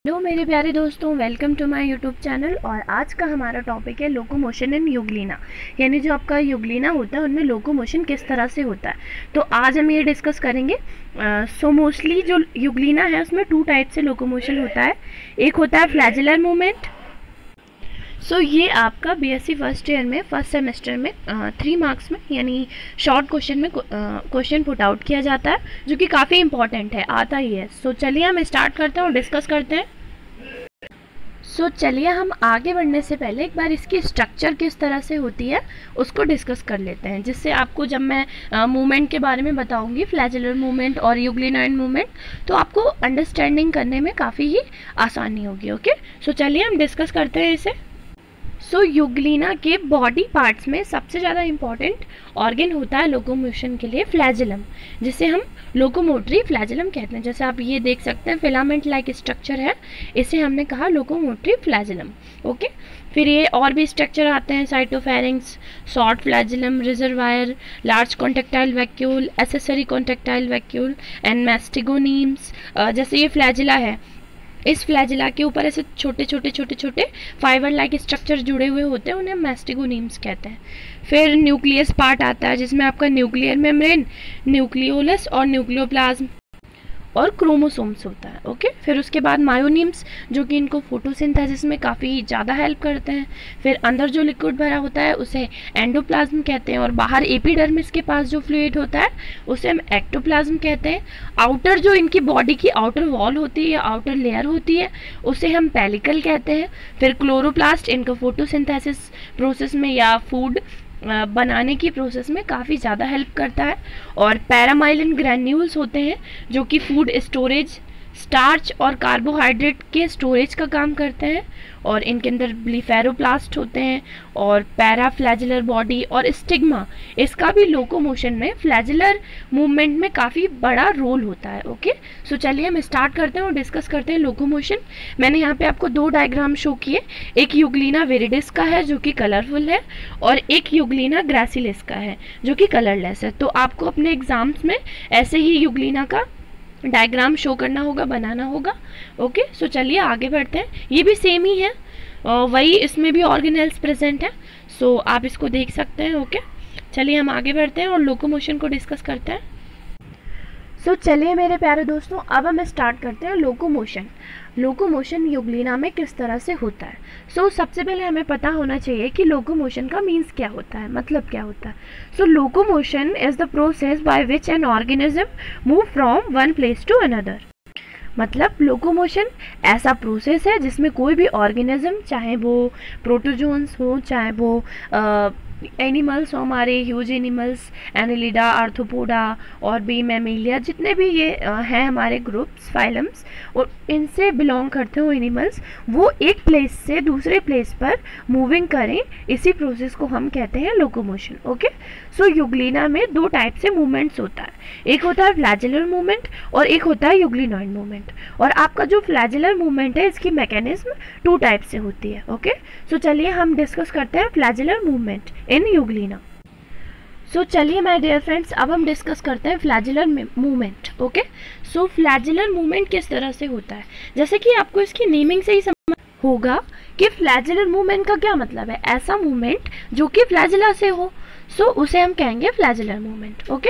Hello मेरे प्यारे दोस्तों, welcome to my YouTube channel. और आज का हमारा टॉपिक है लोकोमोशन इन युगलिना, यानी जो आपका युगलिना होता है उनमें लोकोमोशन किस तरह से होता है। तो आज हम ये डिस्कस करेंगे। मोस्टली जो युगलिना है उसमें टू टाइप से लोकोमोशन होता है। एक होता है फ्लैजिलर मूवमेंट। ये आपका बीएससी फर्स्ट ईयर में फर्स्ट सेमेस्टर में 3 मार्क्स में यानी शॉर्ट क्वेश्चन में क्वेश्चन पुट आउट किया जाता है, जो कि काफ़ी इंपॉर्टेंट है, आता ही है। चलिए हम स्टार्ट करते हैं और डिस्कस करते हैं। चलिए हम आगे बढ़ने से पहले एक बार इसकी स्ट्रक्चर किस तरह से होती है उसको डिस्कस कर लेते हैं, जिससे आपको जब मैं मूवमेंट के बारे में बताऊंगी, फ्लैजिलर मूवमेंट और युगलिनाइन मूवमेंट, तो आपको अंडरस्टैंडिंग करने में काफ़ी ही आसानी होगी। ओके, चलिए हम डिस्कस करते हैं इसे। युगलिना के बॉडी पार्ट्स में सबसे ज़्यादा इम्पॉर्टेंट ऑर्गन होता है लोकोमोशन के लिए फ्लैजिलम, जिसे हम लोकोमोटरी फ्लैजिलम कहते हैं। जैसे आप ये देख सकते हैं फिलामेंट लाइक स्ट्रक्चर है, इसे हमने कहा लोकोमोटरी फ्लैजिलम। ओके, फिर ये और भी स्ट्रक्चर आते हैं, cytopharynx, short flagellum, reservoir, large contractile vacuole, accessory contractile vacuole and mastigonemes. जैसे ये फ्लैजिला है, इस फ्लैजिला के ऊपर ऐसे छोटे छोटे फाइबर लाइक स्ट्रक्चर जुड़े हुए होते हैं, उन्हें मैस्टिगोनीम्स कहते हैं। फिर न्यूक्लियस पार्ट आता है, जिसमें आपका न्यूक्लियर मेम्ब्रेन, न्यूक्लियोलस और न्यूक्लियोप्लाज्म और क्रोमोसोम्स होता है। ओके, फिर उसके बाद मायोनीम्स, जो कि इनको फोटोसिंथेसिस में काफ़ी ज़्यादा हेल्प करते हैं। फिर अंदर जो लिक्विड भरा होता है उसे एंडोप्लाज्म कहते हैं, और बाहर एपिडर्मिस के पास जो फ्लूइड होता है उसे हम एक्टोप्लाज्म कहते हैं। आउटर जो इनकी बॉडी की आउटर वॉल होती है या आउटर लेयर होती है उसे हम पेलिकल कहते हैं। फिर क्लोरोप्लास्ट इनको फोटोसिंथेसिस प्रोसेस में या फूड बनाने की प्रोसेस में काफ़ी ज़्यादा हेल्प करता है। और पैरामाइलिन ग्रैन्यूल्स होते हैं, जो कि फूड स्टोरेज, स्टार्च और कार्बोहाइड्रेट के स्टोरेज का काम करते हैं। और इनके अंदर ब्लीफेरोप्लास्ट होते हैं। और पैराफ्लैजिलर बॉडी और स्टिग्मा, इसका भी लोकोमोशन में फ्लैजिलर मूवमेंट में काफ़ी बड़ा रोल होता है। ओके, चलिए हम स्टार्ट करते हैं और डिस्कस करते हैं लोकोमोशन। मैंने यहाँ पे आपको 2 डायग्राम शो किए, एक युगलिना विरिडिस का है जो कि कलरफुल है, और एक युगलिना ग्रासिलिस का है जो कि कलरलेस है। तो आपको अपने एग्जाम्स में ऐसे ही युगलिना का डायग्राम शो करना होगा, बनाना होगा। ओके, चलिए आगे बढ़ते हैं। ये भी सेम ही है, वही इसमें भी ऑर्गेनेल्स प्रेजेंट है, आप इसको देख सकते हैं। ओके, चलिए हम आगे बढ़ते हैं और लोकोमोशन को डिस्कस करते हैं। चलिए मेरे प्यारे दोस्तों, अब हम स्टार्ट करते हैं लोकोमोशन युगलिना में किस तरह से होता है। सबसे पहले हमें पता होना चाहिए कि लोकोमोशन का मीन्स क्या होता है, मतलब क्या होता है। Locomotion is the process by which an organism move from one place to another. मतलब लोकोमोशन ऐसा प्रोसेस है जिसमें कोई भी ऑर्गेनिज्म, चाहे वो प्रोटोजोन्स हो, चाहे वो एनिमल्स हो, हमारे ह्यूज एनिमल्स, एनेलिडा, आर्थ्रोपोडा और भी मैमेलिया, जितने भी ये हैं हमारे ग्रुप्स, फाइलम्स, और इनसे बिलोंग करते हो एनिमल्स, वो एक प्लेस से दूसरे प्लेस पर मूविंग करें, इसी प्रोसेस को हम कहते हैं लोकोमोशन। ओके, युगलिना में 2 टाइप से मूवमेंट्स होता है, एक होता है फ्लैजिलर मूवमेंट और एक होता है युगलिनॉइड मूवमेंट। और आपका जो फ्लैजिलर मूवमेंट है, इसकी मैकेनिज्म 2 टाइप से होती है। ओके, चलिए हम डिस्कस करते हैं फ्लैजिलर मूवमेंट इन युगलिना। चलिए माय डियर फ्रेंड्स, अब हम डिस्कस करते हैं flagellar movement. Okay, flagellar movement किस तरह से होता है, जैसे कि आपको इसकी नेमिंग से ही समझ होगा कि फ्लैजिलर मूवमेंट का क्या मतलब है। ऐसा मूवमेंट जो कि फ्लैजिला से हो, उसे हम कहेंगे फ्लैजिलर मूवमेंट। ओके,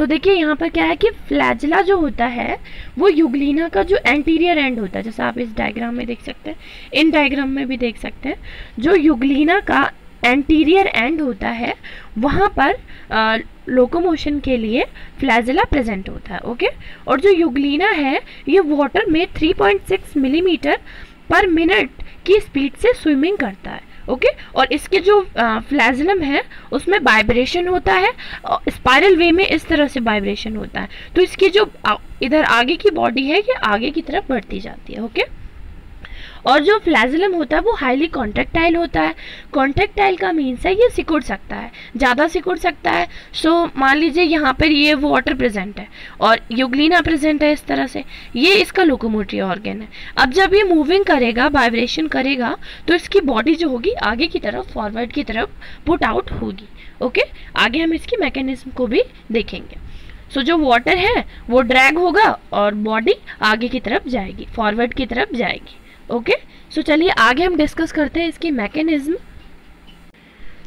देखिए यहाँ पर क्या है कि फ्लैजिला जो होता है वो युगलिना का जो एंटीरियर एंड होता है, जैसा आप इस डायग्राम में देख सकते हैं, इन डायग्राम में भी देख सकते हैं, जो युगलिना का एंटीरियर एंड होता है वहाँ पर लोकोमोशन के लिए फ्लैजिला प्रेजेंट होता है। ओके, और जो युगलिना है ये वाटर में 3.6 मिलीमीटर पर मिनट की स्पीड से स्विमिंग करता है। ओके, और इसके जो फ्लैजिलम है उसमें वाइब्रेशन होता है, स्पाइरल वे में इस तरह से वाइब्रेशन होता है, तो इसकी जो इधर आगे की बॉडी है ये आगे की तरफ बढ़ती जाती है। ओके, और जो फ्लैजिलम होता है वो हाईली कॉन्ट्रेक्टाइल होता है। कॉन्ट्रेक्टाइल का मीन्स है ये सिकुड़ सकता है, ज़्यादा सिकुड़ सकता है। मान लीजिए यहाँ पर ये वाटर प्रेजेंट है और युगलिना प्रेजेंट है, इस तरह से ये इसका लोकोमोटरी ऑर्गन है। अब जब ये मूविंग करेगा, वाइब्रेशन करेगा, तो इसकी बॉडी जो होगी आगे की तरफ, फॉरवर्ड की तरफ पुट आउट होगी। ओके, आगे हम इसकी मैकेनिज्म को भी देखेंगे। सो जो वाटर है वो ड्रैग होगा और बॉडी आगे की तरफ जाएगी, फॉरवर्ड की तरफ जाएगी। ओके, सो चलिए आगे हम डिस्कस करते हैं इसकी मैकेनिज्म।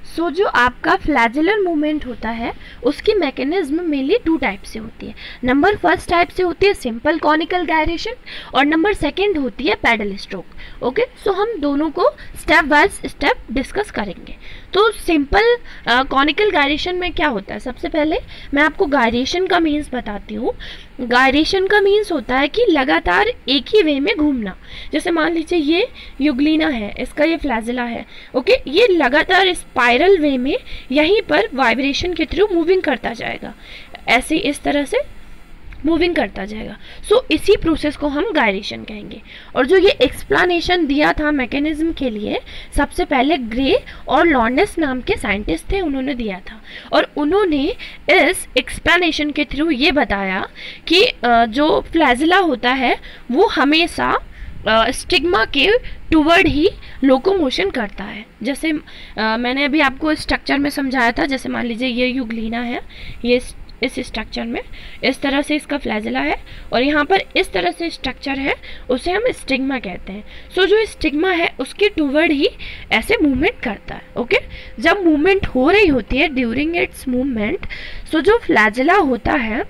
सो जो आपका फ्लैजेलर मूवमेंट होता है उसकी मैकेनिज्म मेनली 2 टाइप से होती है। नंबर फर्स्ट टाइप से होती है सिंपल कॉनिकल गायरेशन और नंबर सेकंड होती है पैडल स्ट्रोक। ओके, सो हम दोनों को स्टेप बाय स्टेप डिस्कस करेंगे। तो सिंपल कॉनिकल गायरेशन में क्या होता है, सबसे पहले मैं आपको गायरेशन का मीन्स बताती हूँ। गायरेशन का मीन्स होता है कि लगातार एक ही वे में घूमना। जैसे मान लीजिए ये यूग्लिना है, इसका ये फ्लैजिला है। ओके, ये लगातार स्पाइरल वे में यहीं पर वाइब्रेशन के थ्रू मूविंग करता जाएगा, ऐसे इस तरह से मूविंग करता जाएगा। सो इसी प्रोसेस को हम गायरेशन कहेंगे। और जो ये एक्सप्लेनेशन दिया था मैकेनिज्म के लिए, सबसे पहले ग्रे और लॉर्नेस नाम के साइंटिस्ट थे, उन्होंने दिया था। और उन्होंने इस एक्सप्लेनेशन के थ्रू ये बताया कि जो फ्लैजिला होता है वो हमेशा स्टिग्मा के टूवर्ड ही लोकोमोशन करता है। जैसे मैंने अभी आपको स्ट्रक्चर में समझाया था, जैसे मान लीजिए ये यूग्लिना है, ये इस स्ट्रक्चर में इस तरह से इसका फ्लैजिला है और यहाँ पर इस तरह से स्ट्रक्चर है, उसे हम स्टिग्मा कहते हैं। सो जो स्टिग्मा है उसके टूवर्ड ही ऐसे मूवमेंट करता है। ओके, जब मूवमेंट हो रही होती है ड्यूरिंग इट्स मूवमेंट, सो जो फ्लैजिला होता है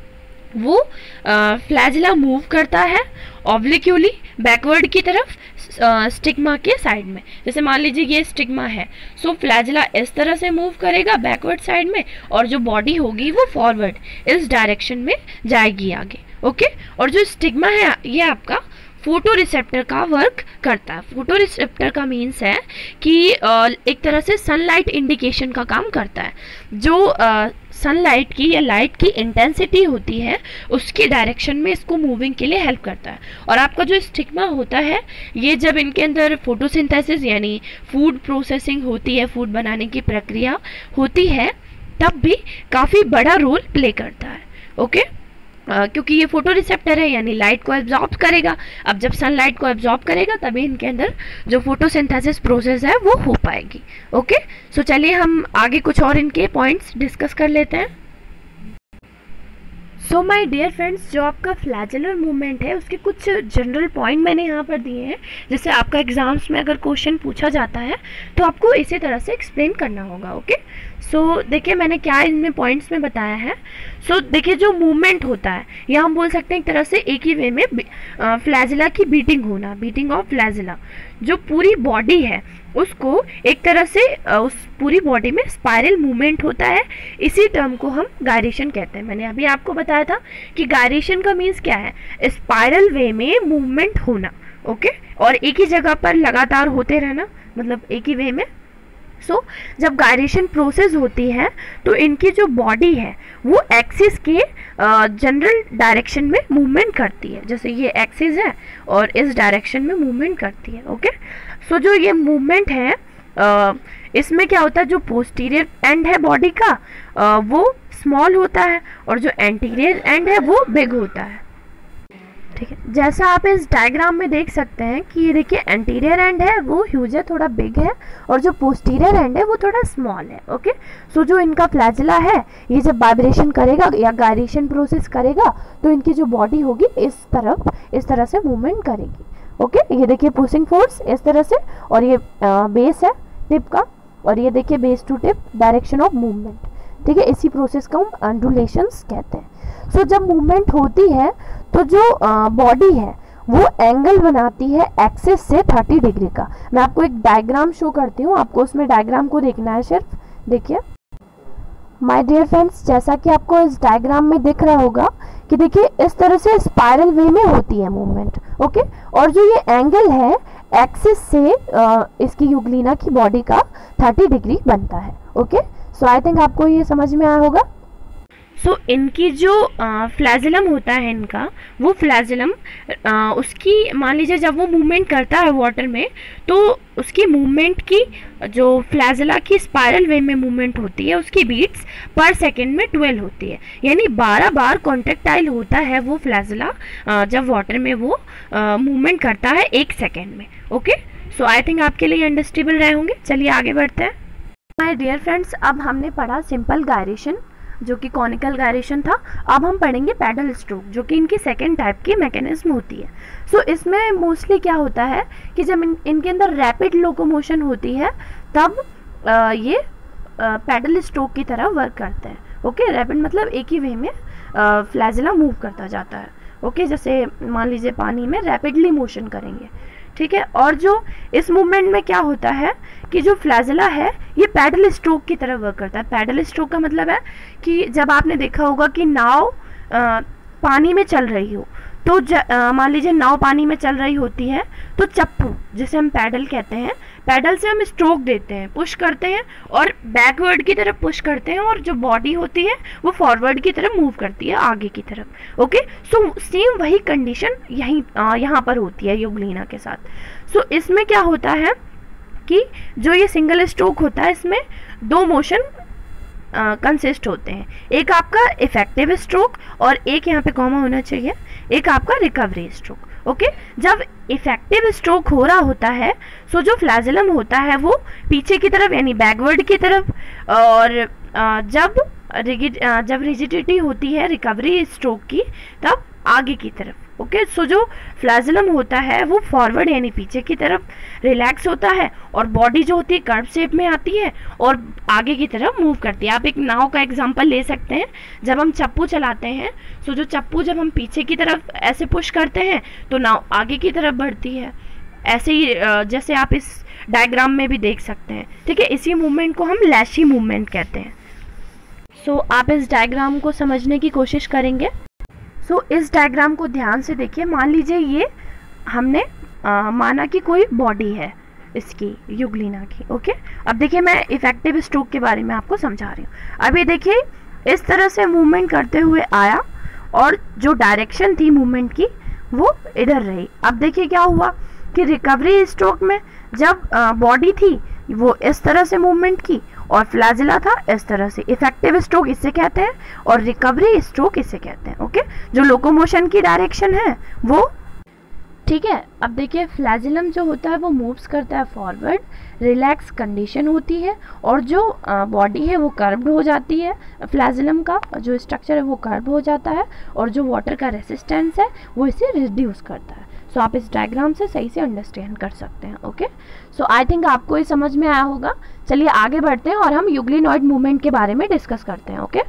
वो फ्लैजिला मूव करता है ऑब्लिक्यूली बैकवर्ड की तरफ स्टिग्मा के साइड में। जैसे मान लीजिए ये स्टिग्मा है, सो फ्लैजिला इस तरह से मूव करेगा बैकवर्ड साइड में और जो बॉडी होगी वो फॉरवर्ड इस डायरेक्शन में जाएगी आगे। ओके, और जो स्टिग्मा है ये आपका फोटो रिसेप्टर का वर्क करता है। फोटो रिसेप्टर का मीन्स है कि एक तरह से सनलाइट इंडिकेशन का काम करता है। जो सनलाइट की या लाइट की इंटेंसिटी होती है उसकी डायरेक्शन में इसको मूविंग के लिए हेल्प करता है। और आपका जो स्टिग्मा होता है ये जब इनके अंदर फोटोसिंथेसिस यानी फूड प्रोसेसिंग होती है, फूड बनाने की प्रक्रिया होती है, तब भी काफ़ी बड़ा रोल प्ले करता है। ओके, क्योंकि ये फोटो रिसेप्टर है यानी लाइट को एब्जॉर्ब करेगा। अब जब सनलाइट को एब्जॉर्ब करेगा तभी इनके अंदर जो फोटोसिंथेसिस प्रोसेस है वो हो पाएगी। ओके, सो चलिए हम आगे कुछ और इनके पॉइंट्स डिस्कस कर लेते हैं। सो माय डियर फ्रेंड्स, जो आपका फ्लैजेलर मूवमेंट है उसके कुछ जनरल पॉइंट मैंने यहाँ पर दिए हैं। जैसे आपका एग्जाम्स में अगर क्वेश्चन पूछा जाता है तो आपको इसी तरह से एक्सप्लेन करना होगा। ओके, सो देखिए मैंने क्या इनमें पॉइंट्स में बताया है। सो देखिए जो मूवमेंट होता है या हम बोल सकते हैं एक तरह से एक ही वे में फ्लैजिला की बीटिंग होना, बीटिंग ऑफ फ्लैजिला। जो पूरी बॉडी है उसको एक तरह से उस पूरी बॉडी में स्पाइरल मूवमेंट होता है, इसी टर्म को हम गायरेशन कहते हैं। मैंने अभी आपको बताया था कि गायरेशन का मीन्स क्या है, स्पाइरल वे में मूवमेंट होना। ओके, और एक ही जगह पर लगातार होते रहना, मतलब एक ही वे में। सो जब गायरेशन प्रोसेस होती है तो इनकी जो बॉडी है वो एक्सिस के जनरल डायरेक्शन में मूवमेंट करती है। जैसे ये एक्सिस है और इस डायरेक्शन में मूवमेंट करती है। ओके, सो जो ये मूवमेंट है इसमें क्या होता है, जो पोस्टीरियर एंड है बॉडी का वो स्मॉल होता है और जो एंटीरियर एंड है वो बिग होता है। ठीक है, जैसा आप इस डायग्राम में देख सकते हैं कि ये देखिए एंटीरियर एंड है वो ह्यूज है, थोड़ा बिग है, और जो पोस्टीरियर एंड है वो थोड़ा स्मॉल है। ओके, सो जो इनका फ्लैजिला है ये जब वाइब्रेशन करेगा या गायरेशन प्रोसेस करेगा तो इनकी जो बॉडी होगी इस तरह से मूवमेंट करेगी। ओके, ये देखिए पुशिंग फोर्स इस तरह से, और ये बेस है टिप का, और ये देखिए base to tip direction of movement. ठीक है, इसी प्रोसेस को हम अंडुलेशंस कहते हैं। सो जब मूवमेंट होती है तो जो बॉडी है वो एंगल बनाती है एक्सिस से 30 डिग्री का। मैं आपको एक डायग्राम शो करती हूँ, आपको उसमें डायग्राम को देखना है सिर्फ। देखिए माय डियर फ्रेंड्स, जैसा कि आपको इस डायग्राम में दिख रहा होगा कि देखिए इस तरह से स्पाइरल वे में होती है मूवमेंट। ओके, और जो ये एंगल है एक्सिस से इसकी यूग्लिना की बॉडी का 30 डिग्री बनता है। ओके, सो आई थिंक आपको ये समझ में आया होगा। सो इनकी जो फ्लैजिलम होता है इनका, वो फ्लैजिलम उसकी मान लीजिए जब वो मूवमेंट करता है वाटर में तो उसकी मूवमेंट की जो फ्लैजिला की स्पाइरल वे में मूवमेंट होती है उसकी बीट्स पर सेकेंड में 12 होती है, यानी 12 बार कॉन्ट्रेक्टाइल होता है वो फ्लैजिला जब वाटर में वो मूवमेंट करता है 1 सेकेंड में। ओके, सो आई थिंक आपके लिए अंडरस्टैंडेबल रहे होंगे। चलिए आगे बढ़ते हैं। माय डियर फ्रेंड्स, अब हमने पढ़ा सिंपल गायरेशन, जो कि कॉनिकल गायरेशन था। अब हम पढ़ेंगे पैडल स्ट्रोक, जो कि इनकी सेकेंड टाइप की मैकेनिज्म होती है। सो इसमें मोस्टली क्या होता है कि जब इनके अंदर रैपिड लोकोमोशन होती है तब ये पैडल स्ट्रोक की तरह वर्क करते हैं। ओके, रैपिड मतलब एक ही वे में फ्लैजिला मूव करता जाता है। ओके, जैसे मान लीजिए पानी में रैपिडली मोशन करेंगे, ठीक है। और जो इस मूवमेंट में क्या होता है कि जो फ्लैजिला है ये पैडल स्ट्रोक की तरह वर्क करता है। पैडल स्ट्रोक का मतलब है कि जब आपने देखा होगा कि नाव पानी में चल रही हो, तो मान लीजिए नाव पानी में चल रही होती है, तो चप्पू जिसे हम पैडल कहते हैं, पैडल से हम स्ट्रोक देते हैं, पुश करते हैं और बैकवर्ड की तरफ पुश करते हैं, और जो बॉडी होती है वो फॉरवर्ड की तरफ मूव करती है, आगे की तरफ। ओके, सो सेम वही कंडीशन यहाँ पर होती है यूग्लिना के साथ। सो इसमें क्या होता है कि जो ये सिंगल स्ट्रोक होता है इसमें दो मोशन कंसिस्ट होते हैं। एक आपका इफेक्टिव स्ट्रोक और एक यहाँ पे कॉमा होना चाहिए, एक आपका रिकवरी स्ट्रोक। ओके, जब इफेक्टिव स्ट्रोक हो रहा होता है सो जो फ्लैजिलम होता है वो पीछे की तरफ यानी बैकवर्ड की तरफ, और जब रिजिडिटी होती है रिकवरी स्ट्रोक की तब आगे की तरफ। ओके, सो जो फ्लैजिलम होता है वो फॉरवर्ड यानी पीछे की तरफ रिलैक्स होता है, और बॉडी जो होती है कर्व शेप में आती है और आगे की तरफ मूव करती है। आप एक नाव का एग्जांपल ले सकते हैं, जब हम चप्पू चलाते हैं सो जो चप्पू जब हम पीछे की तरफ ऐसे पुश करते हैं तो नाव आगे की तरफ बढ़ती है। ऐसे ही जैसे आप इस डायग्राम में भी देख सकते हैं, ठीक है। इसी मूवमेंट को हम लैशी मूवमेंट कहते हैं। सो आप इस डायग्राम को समझने की कोशिश करेंगे। सो इस डायग्राम को ध्यान से देखिए। मान लीजिए ये हमने माना कि कोई बॉडी है इसकी यूग्लिना की। ओके, अब देखिए मैं इफेक्टिव स्ट्रोक के बारे में आपको समझा रही हूँ। अभी देखिए इस तरह से मूवमेंट करते हुए आया और जो डायरेक्शन थी मूवमेंट की वो इधर रही। अब देखिए क्या हुआ कि रिकवरी स्ट्रोक में जब बॉडी थी वो इस तरह से मूवमेंट की और फ्लैजिला था इस तरह से। इफेक्टिव स्ट्रोक इसे कहते हैं और रिकवरी स्ट्रोक इसे कहते हैं। ओके, जो लोकोमोशन की डायरेक्शन है वो, ठीक है। अब देखिए फ्लैजिलम जो होता है वो मूव्स करता है फॉरवर्ड, रिलैक्स कंडीशन होती है, और जो बॉडी है वो कर्व्ड हो जाती है। फ्लैजिलम का जो स्ट्रक्चर है वो कर्व हो जाता है, और जो वाटर का रेसिस्टेंस है वो इसे रिड्यूस करता है। सो आप इस डायग्राम से सही से अंडरस्टैंड कर सकते हैं। ओके, सो आई थिंक आपको ये समझ में आया होगा। चलिए आगे बढ़ते हैं और हम यूग्लिनॉइड मूवमेंट के बारे में डिस्कस करते हैं। ओके,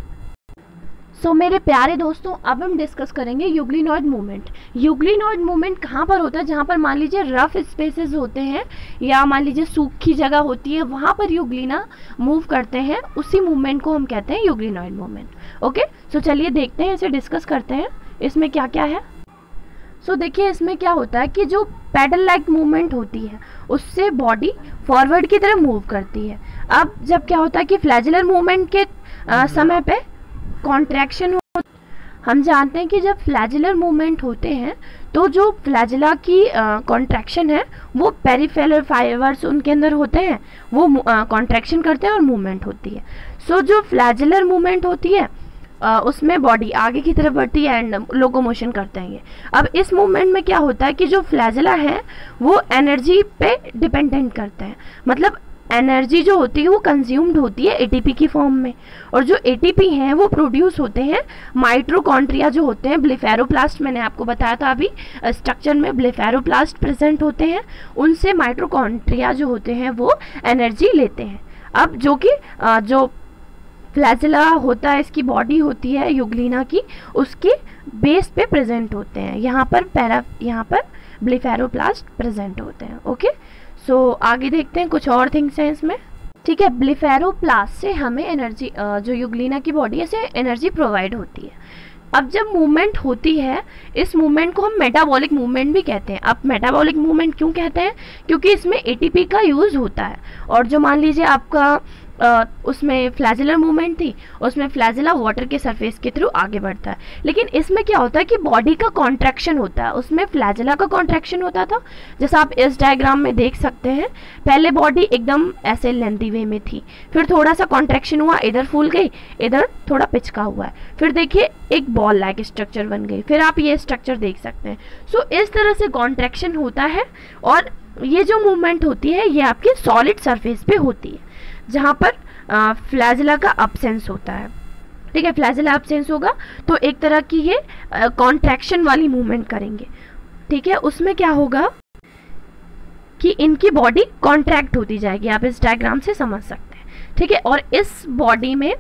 सो मेरे प्यारे दोस्तों अब हम डिस्कस करेंगे यूग्लिनॉइड मूवमेंट। यूग्लिनॉइड मूवमेंट कहाँ पर होता है? जहाँ पर मान लीजिए रफ स्पेसेस होते हैं या मान लीजिए सूखी जगह होती है, वहाँ पर यूग्लिना मूव करते हैं, उसी मूवमेंट को हम कहते हैं यूग्लिनॉइड मूवमेंट। ओके, सो चलिए देखते हैं, इसे डिस्कस करते हैं इसमें क्या क्या है। सो देखिए इसमें क्या होता है कि जो पैडल लाइक मूवमेंट होती है उससे बॉडी फॉरवर्ड की तरफ मूव करती है। अब जब क्या होता है कि फ्लैजिलर मूवमेंट के समय पे कॉन्ट्रैक्शन हो, हम जानते हैं कि जब फ्लैजिलर मूवमेंट होते हैं तो जो फ्लैजिला की कॉन्ट्रैक्शन है वो पेरिफेरल फाइबर्स उनके अंदर होते हैं, वो कॉन्ट्रैक्शन करते हैं और मूवमेंट होती है। सो जो फ्लैजिलर मूवमेंट होती है उसमें बॉडी आगे की तरफ बढ़ती है एंड लोकोमोशन करते हैं ये। अब इस मूवमेंट में क्या होता है कि जो फ्लैजिला है वो एनर्जी पे डिपेंडेंट करते हैं, मतलब एनर्जी जो होती है वो कंज्यूम्ड होती है एटीपी की फॉर्म में, और जो एटीपी हैं वो प्रोड्यूस होते हैं माइटोकॉन्ड्रिया जो होते हैं, ब्लेफेरोप्लास्ट मैंने आपको बताया था अभी स्ट्रक्चर में ब्लेफेरोप्लास्ट प्रेजेंट होते हैं, उनसे माइटोकॉन्ड्रिया जो होते हैं वो एनर्जी लेते हैं। अब जो कि जो फ्लैजिला होता है, इसकी बॉडी होती है यूग्लिना की, उसके बेस पे प्रेजेंट होते हैं, यहाँ पर ब्लेफेरोप्लास्ट प्रेजेंट होते हैं। ओके, सो आगे देखते हैं कुछ और थिंग्स हैं इसमें। ठीक है, ब्लेफेरोप्लास्ट से हमें एनर्जी, जो यूग्लिना की बॉडी है से एनर्जी प्रोवाइड होती है। अब जब मूवमेंट होती है इस मूवमेंट को हम मेटाबॉलिक मूवमेंट भी कहते हैं। अब मेटाबॉलिक मूवमेंट क्यों कहते हैं? क्योंकि इसमें एटीपी का यूज़ होता है, और जो मान लीजिए आपका उसमें फ्लैजिलर मूवमेंट थी, उसमें फ्लैजिला वाटर के सरफेस के थ्रू आगे बढ़ता है, लेकिन इसमें क्या होता है कि बॉडी का कॉन्ट्रैक्शन होता है, उसमें फ्लैजिला का कॉन्ट्रैक्शन होता था, जैसा आप इस डायग्राम में देख सकते हैं। पहले बॉडी एकदम ऐसे लेंथी वे में थी, फिर थोड़ा सा कॉन्ट्रैक्शन हुआ, इधर फूल गई, इधर थोड़ा पिचका हुआ है, फिर देखिए एक बॉल लाइक स्ट्रक्चर बन गई, फिर आप ये स्ट्रक्चर देख सकते हैं। सो इस तरह से कॉन्ट्रैक्शन होता है, और ये जो मूवमेंट होती है ये आपकी सॉलिड सरफेस पे होती है, जहाँ पर फ्लैजिला का अब्सेंस होता है। ठीक है, फ्लैजेला एब्सेंस होगा तो एक तरह की ये कॉन्ट्रैक्शन वाली मूवमेंट करेंगे। ठीक है, उसमें क्या होगा कि इनकी बॉडी कॉन्ट्रैक्ट होती जाएगी, आप इस डायग्राम से समझ सकते हैं। ठीक है, और इस बॉडी में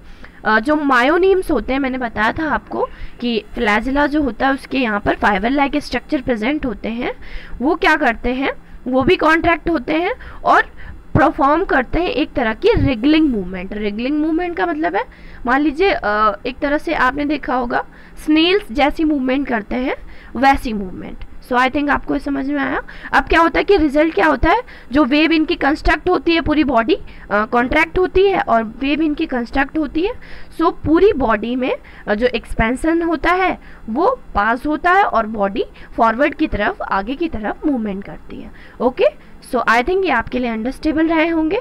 जो मायोनीम्स होते हैं, मैंने बताया था आपको कि फ्लैजेला जो होता है उसके यहाँ पर फाइबर लाइक स्ट्रक्चर प्रेजेंट होते हैं, वो क्या करते हैं, वो भी कॉन्ट्रैक्ट होते हैं और परफॉर्म करते हैं एक तरह की रिगलिंग मूवमेंट। रिगलिंग मूवमेंट का मतलब है, मान लीजिए एक तरह से आपने देखा होगा स्नेल्स जैसी मूवमेंट करते हैं, वैसी मूवमेंट। सो आई थिंक आपको समझ में आया। अब क्या होता है कि रिजल्ट क्या होता है, जो वेव इनकी कंस्ट्रक्ट होती है, पूरी बॉडी कॉन्ट्रैक्ट होती है और वेव इनकी कंस्ट्रक्ट होती है। सो पूरी बॉडी में जो एक्सपेंशन होता है वो पास होता है और बॉडी फॉरवर्ड की तरफ, आगे की तरफ मूवमेंट करती है। ओके, सो आई थिंक ये आपके लिए अंडरस्टेबल रहे होंगे।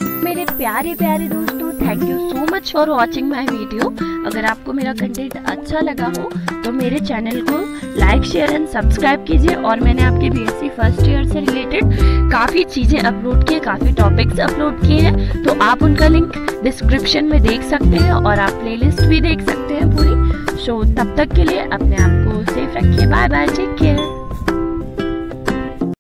मेरे प्यारे प्यारे दोस्तों, thank you so much for watching my video. अगर आपको मेरा कंटेंट अच्छा लगा हो तो मेरे चैनल को लाइक, शेयर एंड सब्सक्राइब कीजिए। और मैंने आपके बीएससी फर्स्ट ईयर से रिलेटेड काफ़ी चीज़ें अपलोड की, काफ़ी टॉपिक्स अपलोड किए हैं, तो आप उनका लिंक डिस्क्रिप्शन में देख सकते हैं और आप प्लेलिस्ट भी देख सकते हैं पूरी। सो तब तक के लिए अपने आप को सेफ रखिए। Bye bye, take care.